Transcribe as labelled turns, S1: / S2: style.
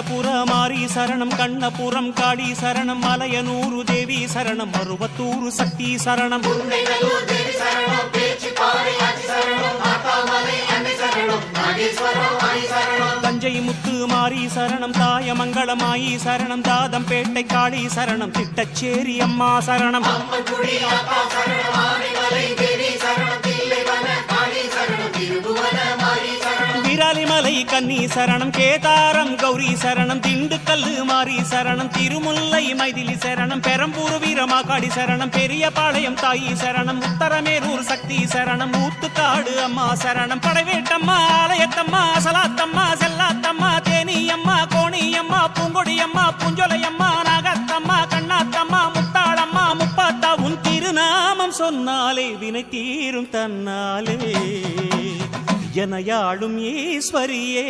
S1: புறமாரி சரணம் கண்ணபுரம் காளி சரணம் மலையனூரு தேவி சரணம் மருவத்தூரு சக்தி சரணம் தஞ்சை முத்து மாரி சரணம் தாயமங்கலமாயி சரணம் தாதம்பேட்டை காளி சரணம் திட்டச்சேரி அம்மா சரணம் விராலிமலை கன்னி சரணம் கேதாரம் கௌரி சரணம் திண்டுக்கல்லு மாரி சரணம் திருமுல்லை மைதிலி சரணம் பெரம்பூர் வீரமாகாடி சரணம் பெரியபாளையம் தாயி சரணம் உத்தரமேரூர் சக்தி சரணம் ஊத்துக்காடு அம்மா சரணம் படைவேட்டம்மா ஆலயத்தம்மா சலாத்தம்மா செல்லாத்தம்மா தேனியம்மா கோணியம்மா பூங்கொடியம்மா பூஞ்சொலையம்மா நாகத்தம்மா கண்ணாத்தம்மா முத்தாளம்மா முப்பாத்தா உன் திருநாமம் சொன்னாலே வினை தீரும் தன்னாலே எனையாளும் ஈஸ்வரியே